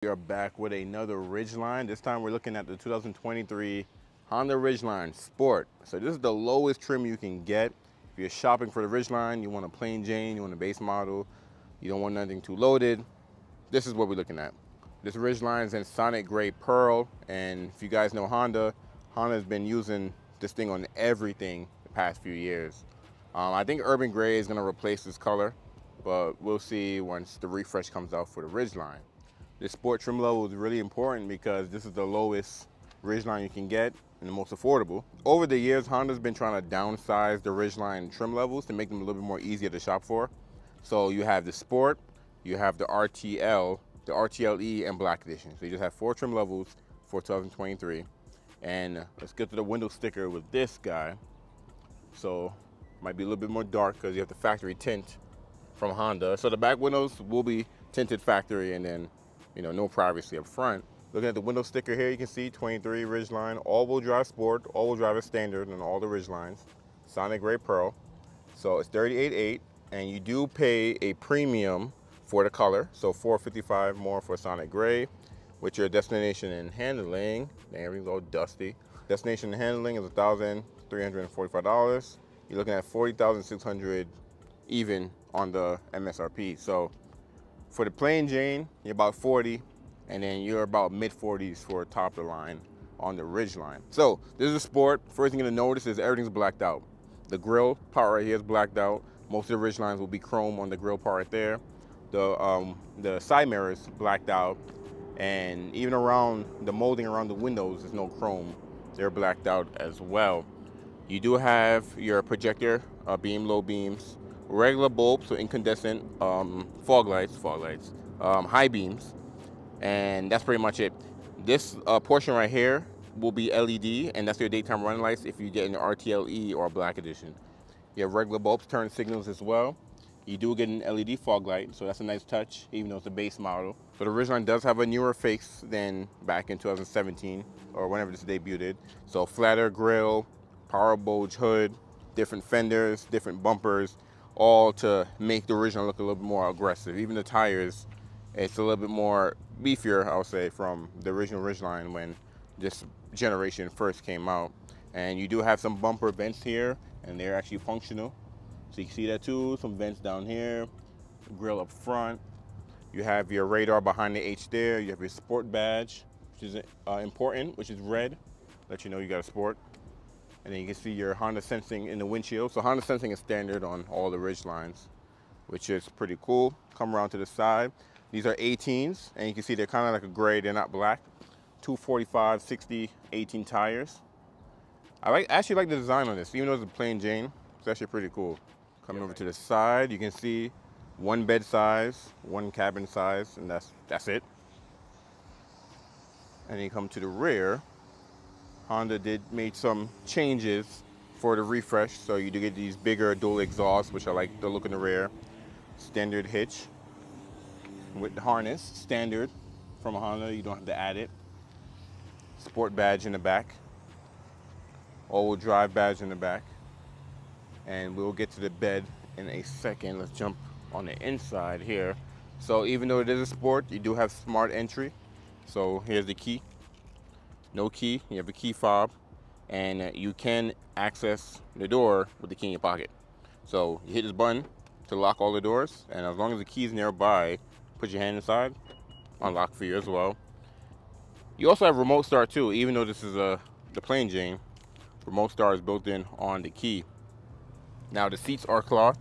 We are back with another Ridgeline. This time we're looking at the 2023 Honda Ridgeline Sport. So this is the lowest trim you can get. If you're shopping for the Ridgeline, you want a plain Jane, you want a base model, you don't want nothing too loaded, this is what we're looking at. This Ridgeline is in Sonic Gray Pearl, and if you guys know Honda, Honda's been using this thing on everything the past few years. I think Urban Gray is gonna replace this color, but we'll see once the refresh comes out for the Ridgeline. This sport trim level is really important because this is the lowest Ridgeline you can get and the most affordable. Over the years, Honda's been trying to downsize the Ridgeline trim levels to make them a little bit more easier to shop for. So you have the Sport, you have the RTL, the RTLE, and Black Edition. So you just have 4 trim levels for 2023. And let's get to the window sticker with this guy. So might be a little bit more dark because you have the factory tint from Honda. So the back windows will be tinted factory, and then no privacy up front. Looking at the window sticker here, you can see 23 Ridgeline, all-wheel drive Sport, all-wheel drive is standard on all the Ridgelines. Sonic Gray Pearl. So it's $38,800, and you do pay a premium for the color. So $455 more for Sonic Gray. With your destination and handling, everything's all dusty. Destination and handling is $1,345. You're looking at $40,600 even on the MSRP. So for the plain Jane, you're about 40, and then you're about mid-40s for top of the line on the Ridgeline. So this is a Sport. First thing you're gonna notice is everything's blacked out. The grill part right here is blacked out. Most of the Ridgelines will be chrome on the grill part right there. The side mirrors blacked out, and even around the molding around the windows, there's no chrome. They're blacked out as well. You do have your projector beam, low beams, regular bulbs, so incandescent, fog lights, high beams, and that's pretty much it. This portion right here will be LED, and that's your daytime running lights if you get an RTLE or a Black Edition. You have regular bulbs, turn signals as well. You do get an LED fog light, so that's a nice touch, even though it's a base model. So the Ridgeline does have a newer face than back in 2017, or whenever this debuted. So flatter grille, power bulge hood, different fenders, different bumpers, all to make the Ridgeline look a little bit more aggressive. Even the tires, it's a little bit more beefier, I would say, from the original Ridgeline when this generation first came out. And you do have some bumper vents here, and they're actually functional. So you can see that too, some vents down here, grill up front. You have your radar behind the H there. You have your Sport badge, which is important, which is red. Let you know you got a Sport. And then you can see your Honda Sensing in the windshield. So Honda Sensing is standard on all the Ridgelines, which is pretty cool. Come around to the side. These are 18s, and you can see they're kind of like a gray, they're not black. 245, 60, 18 tires. I actually like the design on this, even though it's a plain Jane. It's actually pretty cool. Coming over to the side, you can see 1 bed size, 1 cabin size, and that's it. And then you come to the rear. Honda made some changes for the refresh, so you do get these bigger dual exhausts, which I like the look in the rear. Standard hitch with the harness, standard from Honda, you don't have to add it. Sport badge in the back, all-wheel drive badge in the back, and we'll get to the bed in a second. Let's jump on the inside here. So even though it is a Sport, you do have smart entry. So here's the key. No key, you have a key fob, and you can access the door with the key in your pocket. So you hit this button to lock all the doors, and as long as the key is nearby, put your hand inside, unlock for you as well. You also have remote start too, even though this is the plain Jane. Remote start is built in on the key. Now the seats are cloth,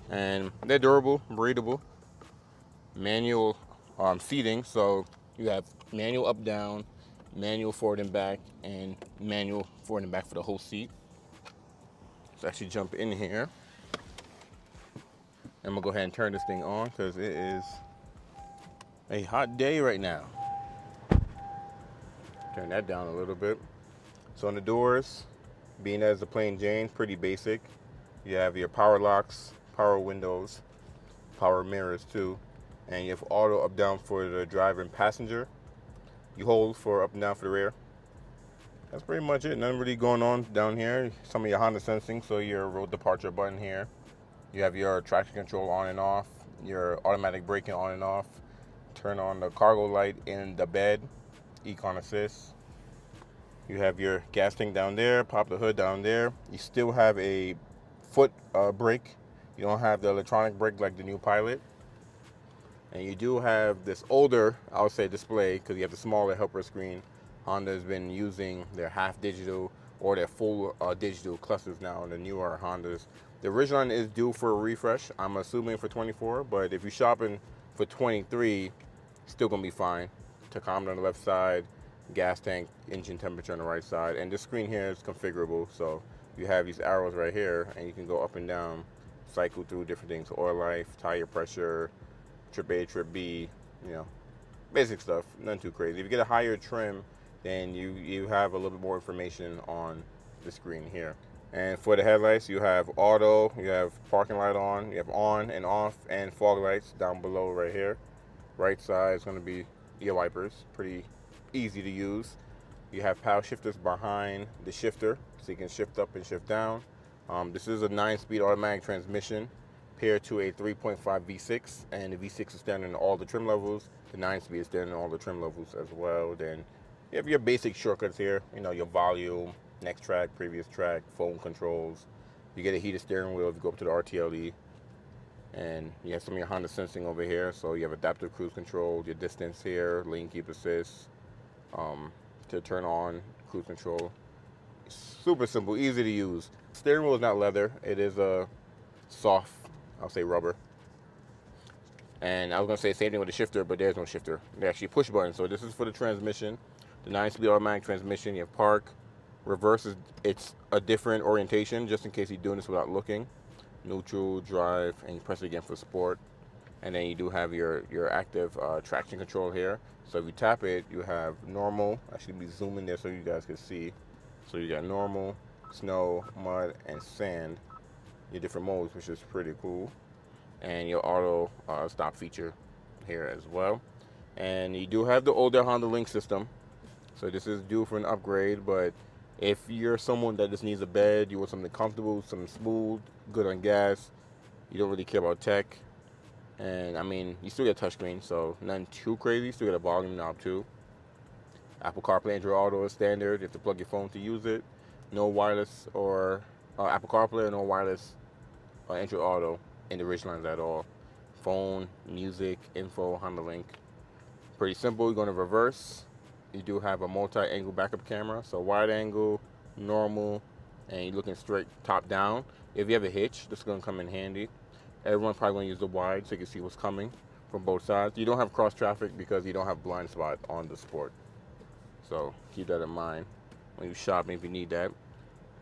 and they're durable, breathable. Manual seating, so you have manual up, down, manual forward and back, and manual forward and back for the whole seat. Let's actually jump in here. I'm gonna go ahead and turn this thing on because it is a hot day right now. Turn that down a little bit. So on the doors, being as a plain Jane, pretty basic. You have your power locks, power windows, power mirrors too, and you have auto up down for the driver and passenger. You hold for up and down for the rear. That's pretty much it. Nothing really going on down here. Some of your Honda Sensing, so your road departure button here. You have your traction control on and off, your automatic braking on and off, turn on the cargo light in the bed, Econ Assist. You have your gas tank down there, pop the hood down there. You still have a foot brake. You don't have the electronic brake like the new Pilot. And you do have this older, I would say, display because you have the smaller helper screen. Honda's been using their half digital or their full digital clusters now in the newer Hondas. The Ridgeline is due for a refresh. I'm assuming for 24, but if you're shopping for 23, still gonna be fine. Tachometer on the left side, gas tank, engine temperature on the right side, and this screen here is configurable. So you have these arrows right here, and you can go up and down, cycle through different things: oil life, tire pressure, trip A, trip B, you know, basic stuff, nothing too crazy. If you get a higher trim, then you have a little bit more information on the screen here. And for the headlights, you have auto, you have parking light on, you have on and off, and fog lights down below right here. Right side is going to be your wipers, pretty easy to use. You have power shifters behind the shifter, so you can shift up and shift down. This is a 9-speed automatic transmission paired to a 3.5 V6, and the V6 is standard in all the trim levels. The 9-speed is standard in all the trim levels as well. Then you have your basic shortcuts here, you know, your volume, next track, previous track, phone controls. You get a heated steering wheel if you go up to the RTLE. And you have some of your Honda sensing over here. So you have adaptive cruise control, your distance here, lane keep assist, to turn on cruise control. Super simple, easy to use. Steering wheel is not leather. It is a soft, I'll say rubber. And I was gonna say same thing with the shifter, but there's no shifter. They actually push buttons. So this is for the transmission, the 9-speed automatic transmission. You have park. Reverse is, it's a different orientation, just in case you're doing this without looking. Neutral, drive, and you press it again for sport. And then you do have your active traction control here. So if you tap it, you have normal. I should be zooming there so you guys can see. So you got normal, snow, mud, and sand. Your different modes, which is pretty cool. And your auto stop feature here as well. And you do have the older Honda Link system. So this is due for an upgrade, but if you're someone that just needs a bed, you want something comfortable, something smooth, good on gas, you don't really care about tech, and I mean, you still get a touchscreen, so nothing too crazy. Still get a volume knob too. Apple CarPlay, Android Auto is standard. You have to plug your phone to use it. No wireless or Apple CarPlay or no wireless Android Auto in the Ridgelines at all. Phone, music, info, Honda Link. Pretty simple. You're going to reverse. You do have a multi-angle backup camera, so wide angle, normal, and you're looking straight top down. If you have a hitch, this is going to come in handy. Everyone's probably going to use the wide so you can see what's coming from both sides. You don't have cross traffic because you don't have blind spot on the Sport. So keep that in mind when you're shopping if you need that.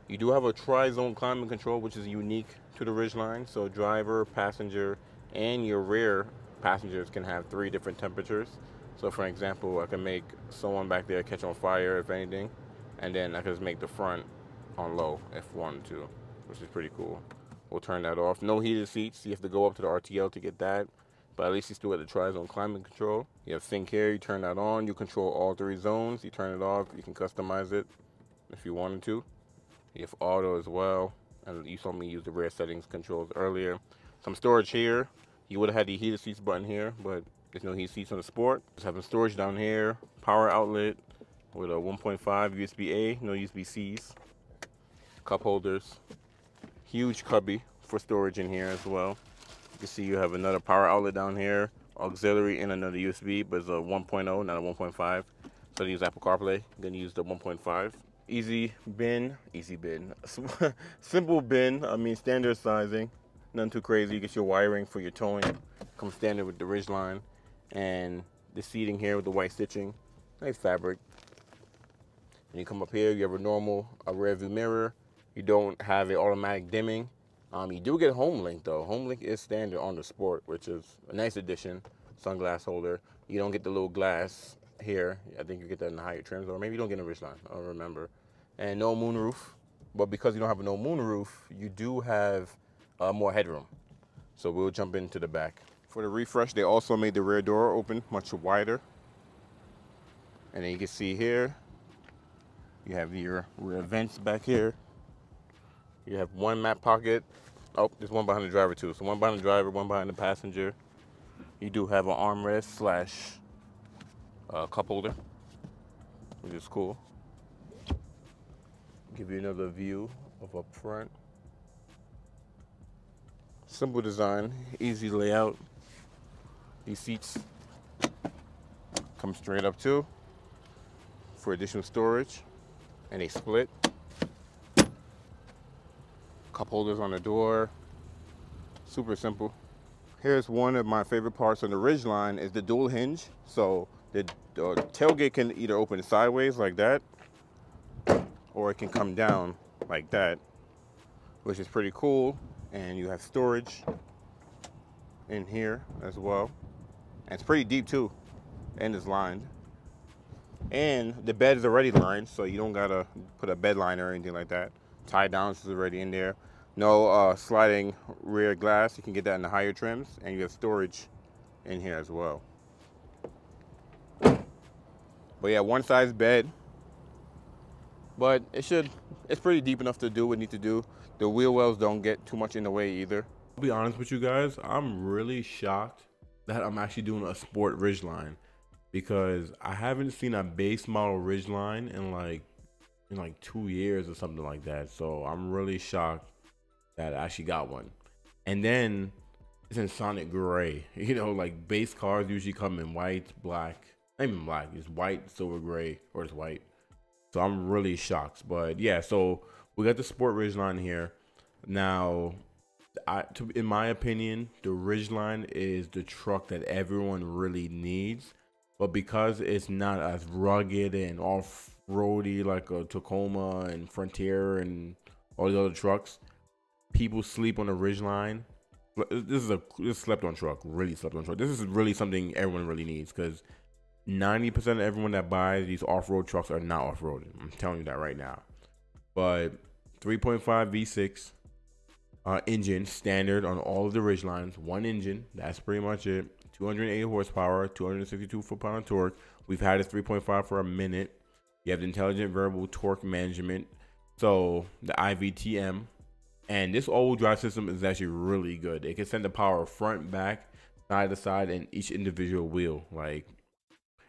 You do have a tri-zone climate control, which is unique to the Ridgeline. So driver, passenger, and your rear passengers can have 3 different temperatures. So for example, I can make someone back there catch on fire, if anything, and then I can just make the front on low if wanted to, which is pretty cool. We'll turn that off. No heated seats. You have to go up to the RTL to get that, but at least you still get the tri-zone climate control. You have sync here. You turn that on. You control all 3 zones. You turn it off. You can customize it if you wanted to. You have auto as well, and you saw me use the rear settings controls earlier. Some storage here. You would have had the heated seats button here, but there's no heated seats on the Sport. Just having storage down here, power outlet with a 1.5 USB-A, no USB-Cs, cup holders, huge cubby for storage in here as well. You can see you have another power outlet down here, auxiliary, and another USB, but it's a 1.0, not a 1.5. So I use Apple CarPlay. I'm gonna use the 1.5. Easy bin, simple bin. I mean, standard sizing, nothing too crazy. You get your wiring for your towing, comes standard with the Ridgeline. And the seating here with the white stitching, nice fabric. When you come up here, you have a normal rear view mirror. You don't have an automatic dimming. You do get Home Link though. Home Link is standard on the Sport, which is a nice addition. Sunglass holder. You don't get the little glass here. I think you get that in the higher trims, or maybe you don't get a Ridgeline. I don't remember. And no moonroof. But because you don't have a no moonroof, you do have more headroom. So we'll jump into the back. For the refresh, they also made the rear door open much wider. And then you can see here, you have your rear vents back here. You have one map pocket. Oh, there's one behind the driver too. So one behind the driver, one behind the passenger. You do have an armrest slash cup holder, which is cool. Give you another view of up front. Simple design, easy layout. These seats come straight up too for additional storage, and they split. Cup holders on the door, super simple. Here's one of my favorite parts on the Ridgeline is the dual hinge. So the tailgate can either open sideways like that, or it can come down like that, which is pretty cool. And you have storage in here as well. And it's pretty deep too, and it's lined. And the bed is already lined, so you don't gotta put a bed liner or anything like that. Tie downs is already in there. No sliding rear glass. You can get that in the higher trims, and you have storage in here as well. But yeah, one size bed, but it's pretty deep enough to do what it needs to do. The wheel wells don't get too much in the way either. I'll be honest with you guys, I'm really shocked that I'm actually doing a sport Ridgeline, because I haven't seen a base model Ridgeline in like 2 years or something like that. So I'm really shocked that I actually got one. And then it's in Sonic Gray. You know, like base cars usually come in white, black, not even black, it's white, silver gray, or it's white. So I'm really shocked. But yeah, so we got the Sport Ridgeline here. Now, in my opinion, the Ridgeline is the truck that everyone really needs. But because it's not as rugged and off-roady like a Tacoma and Frontier and all the other trucks, people sleep on the Ridgeline. This is slept on truck, really slept on truck. This is really something everyone really needs, because 90% of everyone that buys these off-road trucks are not off-roading. I'm telling you that right now. But 3.5 V6 engine, standard on all of the Ridgelines. One engine, that's pretty much it. 280 horsepower, 262 foot-pound of torque. We've had a 3.5 for a minute. You have the intelligent variable torque management. So the IVTM. And this all-wheel drive system is actually really good. It can send the power front, back, side to side, and each individual wheel. Like,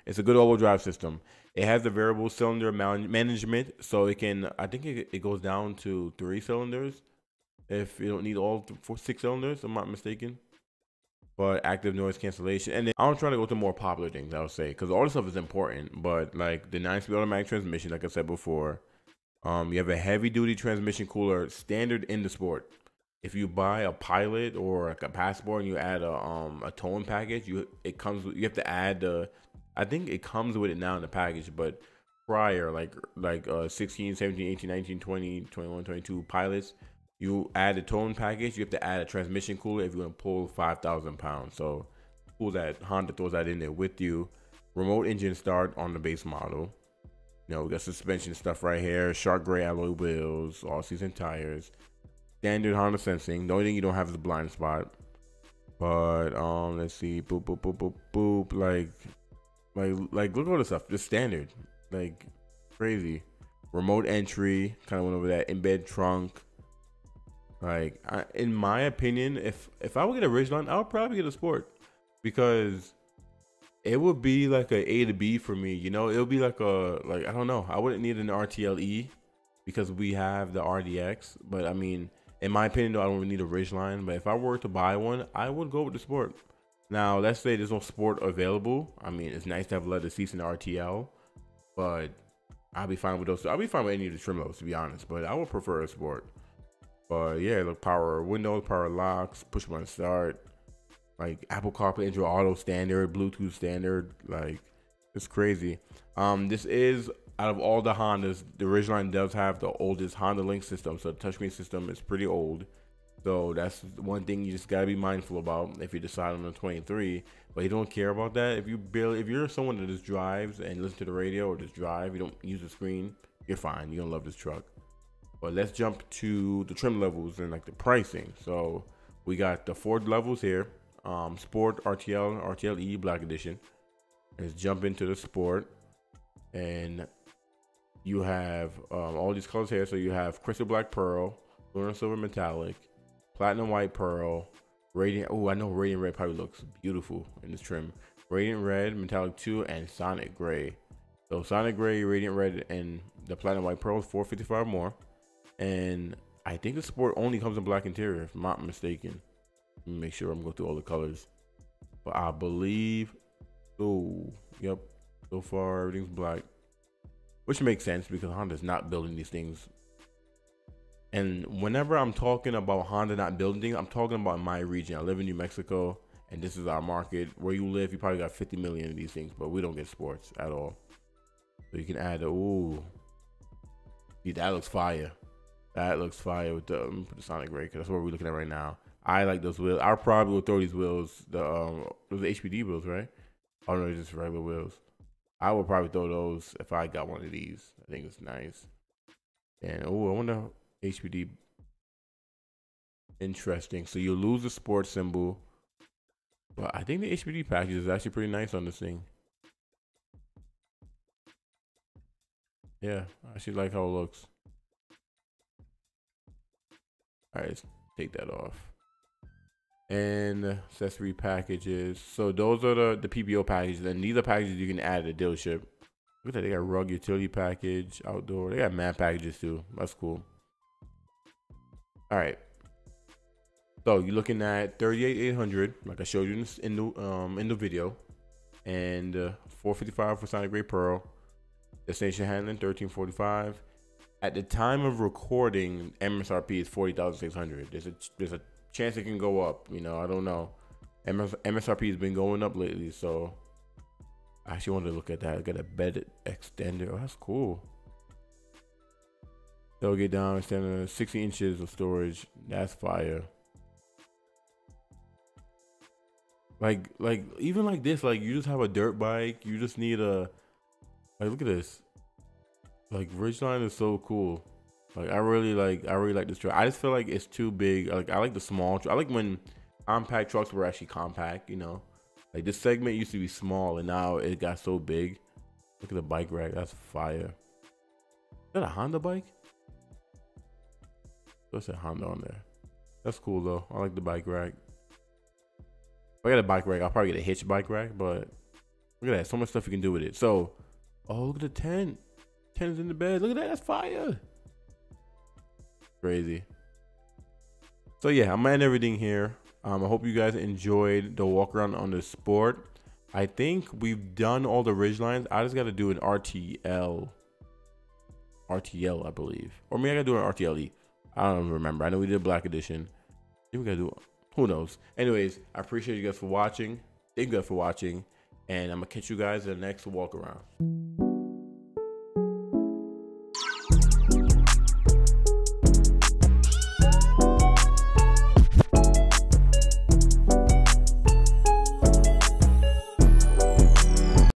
it's a good all-wheel drive system. It has the variable cylinder management, so it can, I think it goes down to 3 cylinders if you don't need all 6 cylinders, I'm not mistaken. But active noise cancellation. And then I'm trying to go to more popular things, I would say, because all this stuff is important. But like the 9-speed automatic transmission, like I said before, you have a heavy-duty transmission cooler standard in the Sport. If you buy a Pilot or like a Passport and you add a towing package, you have to add the, I think it comes with it now in the package, but prior, like 16, 17, 18, 19, 20, 21, 22 Pilots, you add a towing package, you have to add a transmission cooler if you want to pull 5,000 pounds. So cool that Honda throws that in there with you. Remote engine start on the base model. You know, we got suspension stuff right here, shark gray alloy wheels, all-season tires, standard Honda sensing. The only thing you don't have is the blind spot. But let's see, boop, boop, boop, boop, boop, like look at all this stuff, just standard, like crazy. Remote entry, kind of went over that. Embed trunk. Like, in my opinion, if I would get a Ridgeline, I would probably get a Sport, because it would be like a to B for me, you know. It would be like I don't know. I wouldn't need an RTLE because we have the RDX. But I mean, in my opinion, though, I don't really need a Ridgeline. But if I were to buy one, I would go with the Sport. Now, let's say there's no Sport available. I mean, it's nice to have leather seats in the RTL, but I'll be fine with those. I'll be fine with any of the trim levels, to be honest. But I would prefer a Sport. But yeah, look, power windows, power locks, push button start. Like Apple CarPlay, Android Auto standard, Bluetooth standard, like it's crazy. This is, out of all the Hondas, the Ridgeline does have the oldest Honda Link system, so the touchscreen system is pretty old. So that's one thing you just gotta be mindful about if you decide on the 23. But you don't care about that. If you're someone that just drives and listens to the radio or just drive, you don't use the screen, you're fine. You're gonna love this truck. But let's jump to the trim levels and like the pricing. So we got the 4 levels here. Sport, RTL, RTLE, Black Edition. Let's jump into the Sport, and you have all these colors here. So you have Crystal Black Pearl, Lunar Silver Metallic, Platinum White Pearl, Radiant. Oh, I know Radiant Red probably looks beautiful in this trim. Radiant Red, Metallic 2, and Sonic Gray. So Sonic Gray, Radiant Red, and the Platinum White Pearl is $455 more. And I think the Sport only comes in black interior, if I'm not mistaken. Let me make sure I'm going through all the colors. But I believe, oh, yep. So far, everything's black. Which makes sense because Honda's not building these things. And whenever I'm talking about Honda not building things, I'm talking about my region. I live in New Mexico, and this is our market. Where you live, you probably got 50 million of these things, but we don't get sports at all. So you can add, ooh. See, that looks fire. That looks fire with the, put the Sonic Gray, because that's what we're looking at right now. I like those wheels. I probably will throw these wheels, those HPD wheels, right? Oh no, just regular wheels. I would probably throw those if I got one of these. I think it's nice. And oh, I wonder HPD. Interesting. So you lose the sports symbol, but I think the HPD package is actually pretty nice on this thing. Yeah, I actually like how it looks. All right, let's take that off. And accessory packages. So those are the PBO packages, and these are packages you can add at the dealership. Look at that, they got rug utility package, outdoor. They got mad packages too. That's cool. All right. So you're looking at 38,800, like I showed you in the video, and 455 for Sonic Gray Pearl. Destination handling 1345. At the time of recording, MSRP is 40,600. There's a chance it can go up. You know, I don't know. MSRP has been going up lately, so I actually wanted to look at that. I got a bed extender. Oh, that's cool. They'll get down extender, 60 inches of storage. That's fire. Like even like this, like you just have a dirt bike. You just need a, like, look at this. Like Ridgeline is so cool. Like I really like this truck. I just feel like it's too big. Like I like the small. I like when compact trucks were actually compact. You know, like this segment used to be small and now it got so big. Look at the bike rack. That's fire. Is that a Honda bike? What's that Honda on there? That's cool though. I like the bike rack. If I got a bike rack, I'll probably get a hitch bike rack. But look at that. So much stuff you can do with it. So, oh, look at the tent. Tent is in the bed. Look at that. That's fire. Crazy. So yeah, I'm at everything here. I hope you guys enjoyed the walk around on the Sport. I think we've done all the Ridgelines. I just got to do an RTL, I believe, or maybe I got to do an RTLE. I don't remember. I know we did Black Edition. I think we got to do, who knows. Anyways, I appreciate you guys for watching. Thank you guys for watching, and I'm gonna catch you guys in the next walk around.